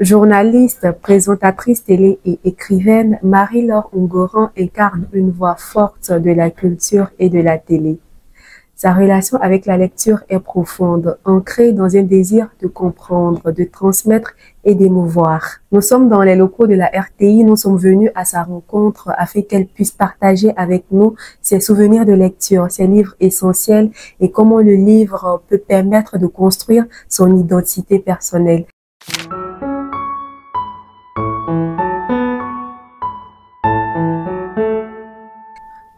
Journaliste, présentatrice télé et écrivaine, Marie-Laure Ungoran incarne une voix forte de la culture et de la télé. Sa relation avec la lecture est profonde, ancrée dans un désir de comprendre, de transmettre et d'émouvoir. Nous sommes dans les locaux de la RTI, nous sommes venus à sa rencontre afin qu'elle puisse partager avec nous ses souvenirs de lecture, ses livres essentiels et comment le livre peut permettre de construire son identité personnelle.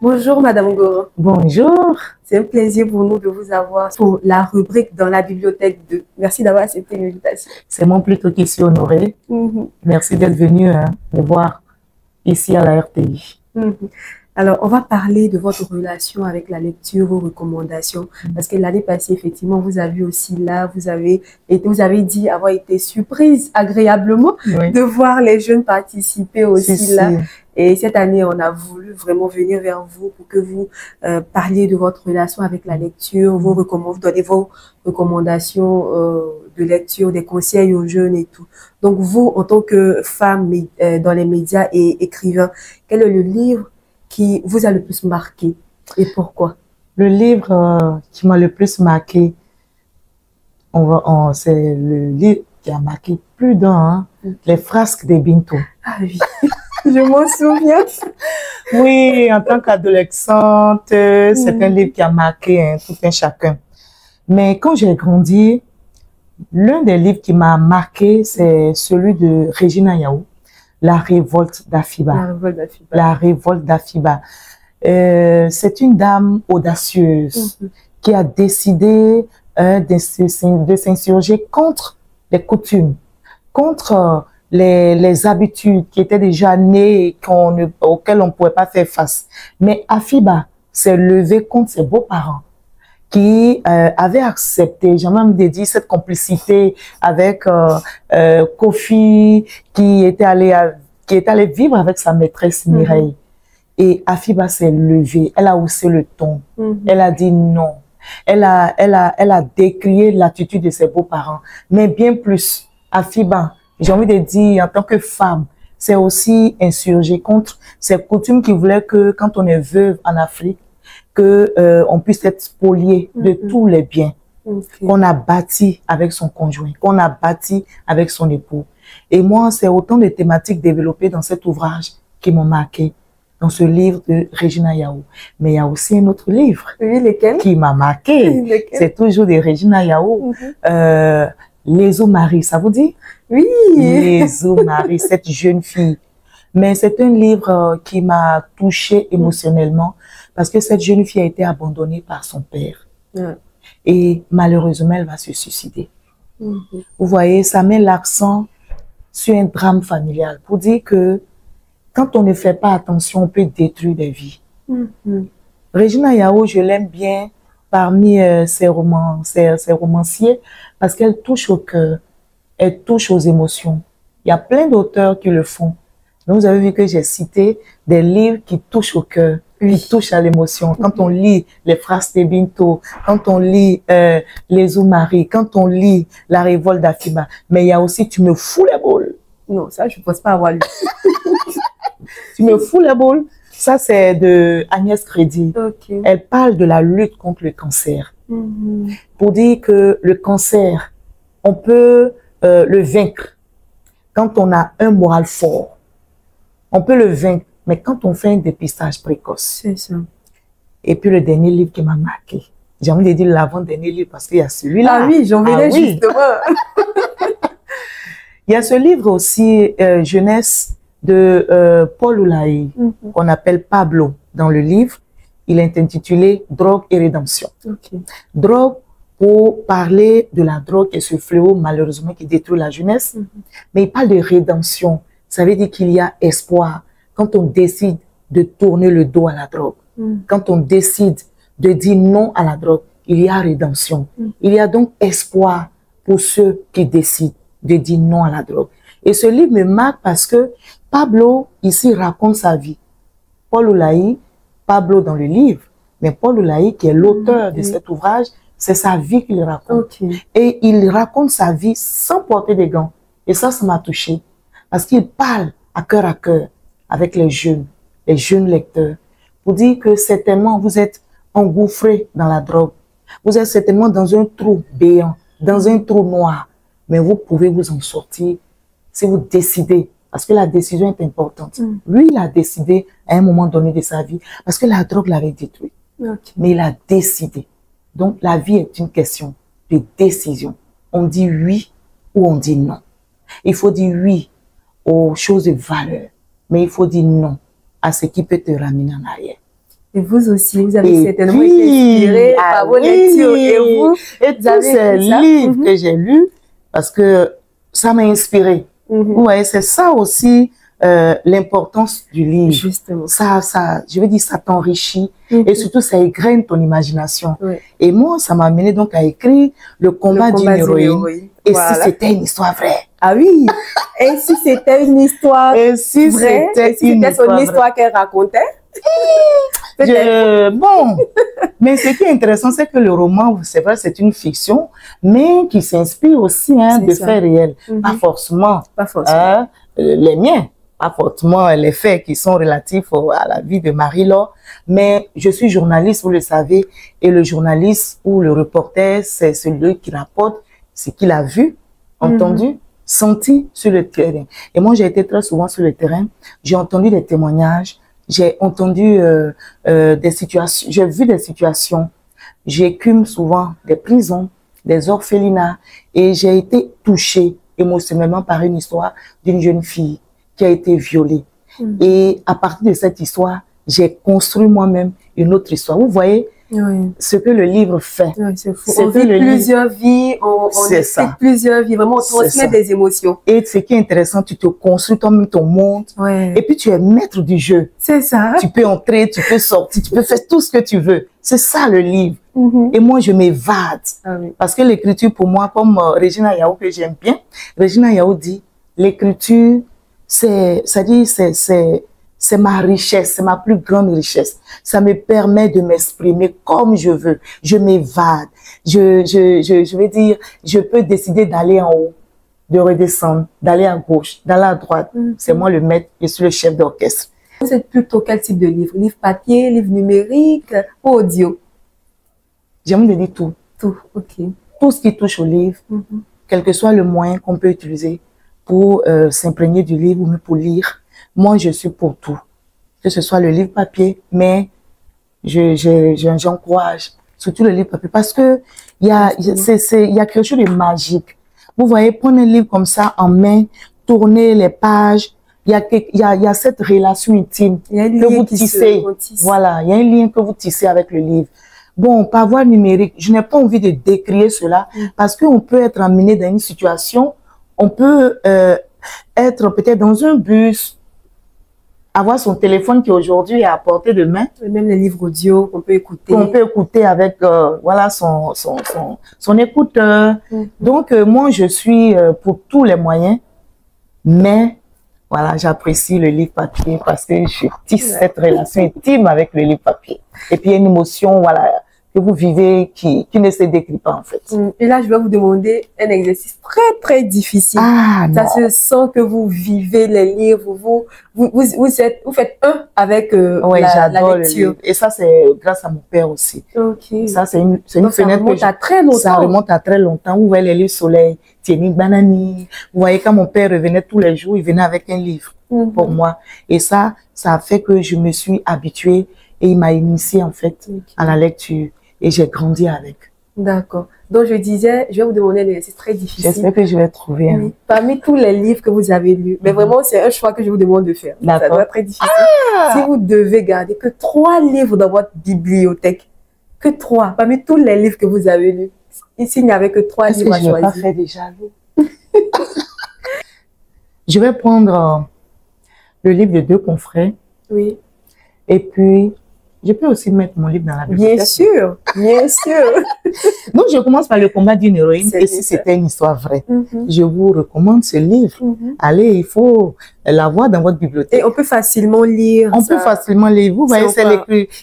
Bonjour Madame Ungoran. Bonjour. C'est un plaisir pour nous de vous avoir pour la rubrique dans la bibliothèque 2. Merci d'avoir accepté l'invitation. C'est moi plutôt qui suis honorée. Merci d'être venu me voir ici à la RTI. Alors, on va parler de votre relation avec la lecture, vos recommandations. Parce que l'année passée, effectivement, vous avez aussi là, vous avez dit avoir été surprise agréablement de voir les jeunes participer aussi là. Et cette année, on a voulu vraiment venir vers vous pour que vous parliez de votre relation avec la lecture, vous donnez vos recommandations de lecture, des conseils aux jeunes et tout. Donc, vous, en tant que femme dans les médias et écrivain, quel est le livre qui vous a le plus marqué et pourquoi? Le livre qui m'a le plus marqué, c'est le livre qui a marqué plus d'un, Les frasques des Bintou. Ah oui, je m'en souviens. Oui, en tant qu'adolescente, c'est un livre qui a marqué tout un chacun. Mais quand j'ai grandi, l'un des livres qui m'a marqué, c'est celui de Regina Yao, La révolte d'Afiba. La révolte d'Afiba. C'est une dame audacieuse qui a décidé de s'insurger contre les coutumes, contre les habitudes qui étaient déjà nées et auxquelles on ne pouvait pas faire face. Mais Afiba s'est levée contre ses beaux-parents qui avaient accepté, j'ai même dit, cette complicité avec Kofi, qui était allé vivre avec sa maîtresse Mireille. Et Afiba s'est levée, elle a haussé le ton, elle a dit non. Elle a décrié l'attitude de ses beaux-parents. Mais bien plus, Afiba, j'ai envie de dire, en tant que femme, c'est aussi insurgée contre ces coutumes qui voulaient que quand on est veuve en Afrique, on puisse être spolié de tous les biens qu'on a bâtis avec son conjoint, qu'on a bâtis avec son époux. Et moi, c'est autant de thématiques développées dans cet ouvrage qui m'ont marqué, dans ce livre de Regina Yao. Mais il y a aussi un autre livre qui m'a marqué. C'est toujours de Regina Yao. Les Marie, ça vous dit? Oui. Les Marie, cette jeune fille. Mais c'est un livre qui m'a touchée émotionnellement parce que cette jeune fille a été abandonnée par son père. Et malheureusement, elle va se suicider. Vous voyez, ça met l'accent sur un drame familial pour dire que quand on ne fait pas attention, on peut détruire des vies. Regina Yao, je l'aime bien parmi ses romanciers parce qu'elle touche au cœur, elle touche aux émotions. Il y a plein d'auteurs qui le font. Donc, vous avez vu que j'ai cité des livres qui touchent au cœur, qui touchent à l'émotion. Quand on lit Les frasques des Bintou, quand on lit Les Marie, quand on lit La révolte d'Afiba. Mais il y a aussi Tu me fous les boules. Non, ça, je ne pense pas avoir lu. Tu me fous les boules. Ça, c'est de Agnès Crédit. Elle parle de la lutte contre le cancer. Pour dire que le cancer, on peut le vaincre quand on a un moral fort. On peut le vaincre, mais quand on fait un dépistage précoce. C'est ça. Et puis le dernier livre qui m'a marqué. J'ai envie de dire l'avant-dernier livre parce qu'il y a celui-là. Ah oui, j'en venais justement. Il y a ce livre aussi, Jeunesse, de Paul Oulaye, qu'on appelle Pablo dans le livre. Il est intitulé Drogue et rédemption. Drogue, pour parler de la drogue et ce fléau malheureusement qui détruit la jeunesse. Mais il parle de rédemption. Ça veut dire qu'il y a espoir quand on décide de tourner le dos à la drogue. Quand on décide de dire non à la drogue, il y a rédemption. Il y a donc espoir pour ceux qui décident de dire non à la drogue. Et ce livre me marque parce que Pablo, ici, raconte sa vie. Paul Oulaye, Pablo dans le livre, mais Paul Oulaye, qui est l'auteur de cet ouvrage, c'est sa vie qu'il raconte. Et il raconte sa vie sans porter des gants. Et ça m'a touché. Parce qu'il parle à cœur avec les jeunes lecteurs, pour dire que certainement vous êtes engouffrés dans la drogue. Vous êtes certainement dans un trou béant, dans un trou noir. Mais vous pouvez vous en sortir si vous décidez. Parce que la décision est importante. Lui, il a décidé à un moment donné de sa vie. Parce que la drogue l'avait détruit. Mais il a décidé. Donc, la vie est une question de décision. On dit oui ou on dit non. Il faut dire oui aux choses de valeur. Mais il faut dire non à ce qui peut te ramener en arrière. Et vous aussi, vous avez certainement été inspiré par vos lectures. Et vous, et tous ces livres que j'ai lus, parce que ça m'a inspiré. Vous voyez, c'est ça aussi l'importance du livre. Justement. Je veux dire, ça t'enrichit et surtout ça égrène ton imagination. Et moi, ça m'a amené donc à écrire Le combat d'une héroïne. Et si c'était une histoire vraie. Ah oui, et si c'était une histoire vraie, et si c'était son histoire qu'elle racontait. Bon, mais ce qui est intéressant, c'est que le roman, c'est vrai, c'est une fiction, mais qui s'inspire aussi de faits réels. Pas forcément, les miens, pas forcément les faits qui sont relatifs à la vie de Marie-Laure, mais je suis journaliste, vous le savez, et le journaliste ou le reporter, c'est celui qui rapporte ce qu'il a vu, entendu, senti sur le terrain. Et moi, j'ai été très souvent sur le terrain, j'ai entendu des témoignages, j'ai entendu des situations, j'ai vu des situations, j'écume souvent des prisons, des orphelinats, et j'ai été touchée émotionnellement par une histoire d'une jeune fille qui a été violée. Et à partir de cette histoire, j'ai construit moi-même une autre histoire. Vous voyez ce que le livre fait. On vit plusieurs vies, on explique plusieurs vies, vraiment on transmet des émotions. Et ce qui est intéressant, tu te construis toi-même ton monde, et puis tu es maître du jeu. C'est ça. Tu peux entrer, tu peux sortir, tu peux faire tout ce que tu veux. C'est ça le livre. Et moi, je m'évade. Parce que l'écriture, pour moi, comme Regina Yao, que j'aime bien, Regina Yao dit, l'écriture, c'est ma richesse, c'est ma plus grande richesse. Ça me permet de m'exprimer comme je veux. Je m'évade. Je veux dire, je peux décider d'aller en haut, de redescendre, d'aller à gauche, d'aller à droite. C'est moi le maître, je suis le chef d'orchestre. Vous êtes plutôt quel type de livre? Livre papier, livre numérique ou audio? J'aime de dire tout. Tout, ok. Tout ce qui touche au livre, quel que soit le moyen qu'on peut utiliser pour s'imprégner du livre ou pour lire. Moi, je suis pour tout. Que ce soit le livre papier, mais j'encourage surtout le livre papier parce que il y a quelque chose de magique. Vous voyez, prendre un livre comme ça en main, tourner les pages, il y a cette relation intime que vous tissez. Voilà, il y a un lien que vous tissez avec le livre. Bon, par voie numérique, je n'ai pas envie de décrire cela parce qu'on peut être amené dans une situation, on peut être peut-être dans un bus, avoir son téléphone qui aujourd'hui est à portée de main. Et même les livres audio qu'on peut écouter. Qu'on peut écouter avec voilà, son écouteur. Donc, moi, je suis pour tous les moyens, mais voilà, j'apprécie le livre papier parce que je tisse cette relation intime avec le livre papier. Et puis, il y a une émotion, voilà, que vous vivez qui ne se décrit pas, en fait. Et là, je vais vous demander un exercice très, très difficile. Ça se sent que vous vivez les livres, vous faites un avec la lecture. Et ça, c'est grâce à mon père aussi. Ça, c'est une fenêtre ça remonte à très longtemps. Ça remonte à très longtemps. Vous voyez les livres Soleil, Tieni Banani. Vous voyez, quand mon père revenait tous les jours, il venait avec un livre pour moi. Et ça a fait que je me suis habituée et il m'a initiée, en fait, à la lecture. Et j'ai grandi avec. D'accord. Donc, je disais, je vais vous demander un exercice très difficile. J'espère que je vais trouver. Parmi tous les livres que vous avez lus, mais vraiment, c'est un choix que je vous demande de faire. Ça doit être très difficile. Si vous devez garder que 3 livres dans votre bibliothèque, que 3, parmi tous les livres que vous avez lus, ici, il n'y avait que 3 livres à choisir. Je n'ai pas fait déjà. Je vais prendre le livre de 2 confrères. Oui. Et puis, je peux aussi mettre mon livre dans la bibliothèque. Bien sûr, bien sûr. Donc, je commence par Le combat d'une héroïne. Et si c'était une histoire vraie, je vous recommande ce livre. Allez, il faut l'avoir dans votre bibliothèque. Et on peut facilement lire. On peut facilement lire. Vous voyez,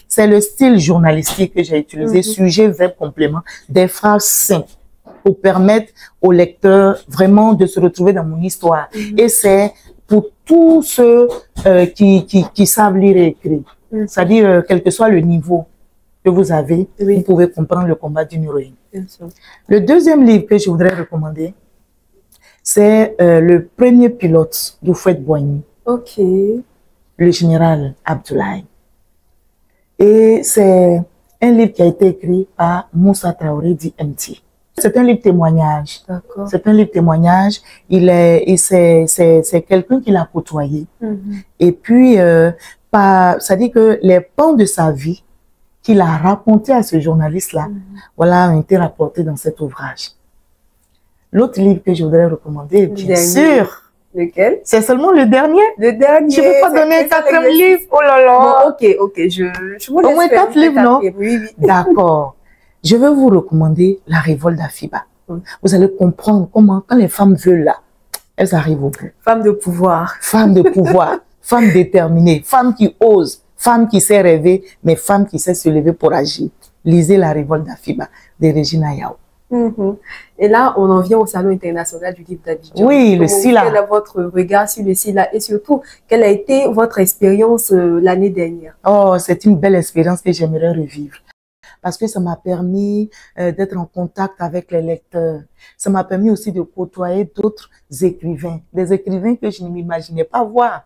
c'est le style journalistique que j'ai utilisé. Sujet, verbe, complément. Des phrases simples. pour permettre aux lecteurs vraiment de se retrouver dans mon histoire. Et c'est pour tous ceux qui savent lire et écrire. C'est-à-dire, quel que soit le niveau que vous avez, vous pouvez comprendre le combat d'une héroïne. Le deuxième livre que je voudrais recommander, c'est le premier pilote d'Houphouët-Boigny. Ok. Le général Abdoulaye. Et c'est un livre qui a été écrit par Moussa Traoré dit MT. C'est un livre témoignage. C'est un livre témoignage. C'est quelqu'un qui l'a côtoyé. Et puis, ça dit que les pans de sa vie qu'il a raconté à ce journaliste-là, voilà, ont été rapportés dans cet ouvrage. L'autre livre que je voudrais recommander, bien sûr, lequel? C'est seulement le dernier. Le dernier. Je ne peux pas donner un quatrième livre. Oh là là. Bon, ok. Je vous laisse. Au moins 4 livres, non? Oui. D'accord. Je vais vous recommander La Révolte d'Afiba. Vous allez comprendre comment, quand les femmes veulent là, elles arrivent au bout. Femme de pouvoir. Femme de pouvoir. Femme déterminée. Femme qui ose. Femme qui sait rêver, mais femme qui sait se lever pour agir. Lisez La Révolte d'Afiba de Regina Yao. Et là, on en vient au Salon international du livre d'Abidjan. Oui, le SILA. Quel est votre regard sur le SILA et surtout, quelle a été votre expérience l'année dernière? Oh, c'est une belle expérience que j'aimerais revivre. Parce que ça m'a permis d'être en contact avec les lecteurs. Ça m'a permis aussi de côtoyer d'autres écrivains. Des écrivains que je ne m'imaginais pas voir.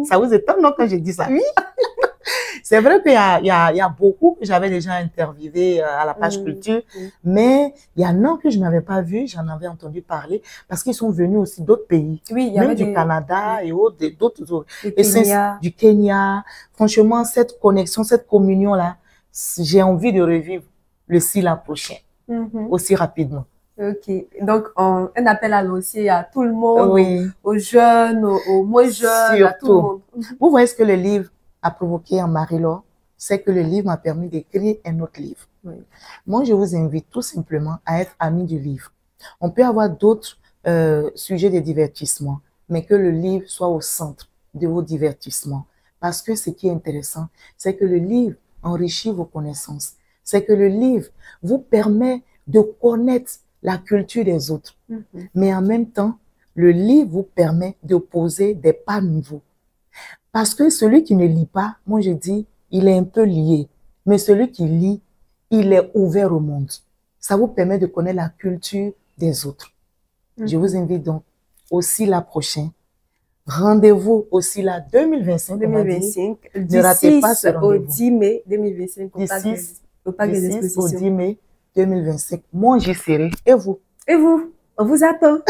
Ça vous étonne, non, quand je dis ça? Oui. C'est vrai qu'il y a beaucoup que j'avais déjà interviewé à la page culture, mais il y en a que je n'avais pas vu, j'en avais entendu parler, parce qu'ils sont venus aussi d'autres pays, oui, même du Canada et d'autres. Kenya. Du Kenya. Franchement, cette connexion, cette communion-là, j'ai envie de revivre le SILA prochain, aussi rapidement. Ok, donc un appel à lancer à tout le monde, aux jeunes, aux moins jeunes, surtout. À tout le monde. Vous voyez ce que le livre a provoqué en Marie-Laure, c'est que le livre m'a permis d'écrire un autre livre. Moi, je vous invite tout simplement à être ami du livre. On peut avoir d'autres sujets de divertissement, mais que le livre soit au centre de vos divertissements. Parce que ce qui est intéressant, c'est que le livre enrichit vos connaissances. C'est que le livre vous permet de connaître la culture des autres. Mais en même temps, le livre vous permet de poser des pas nouveaux. Parce que celui qui ne lit pas, moi je dis, il est un peu lié. Mais celui qui lit, il est ouvert au monde. Ça vous permet de connaître la culture des autres. Je vous invite donc au SILA prochain. Rendez-vous au SILA 2025. 2025. Ne ratez pas ce au 10 mai 2025. Au parc des expositions. Au 10 mai 2025. Moi, j'y serai. Et vous? Et vous? On vous attend.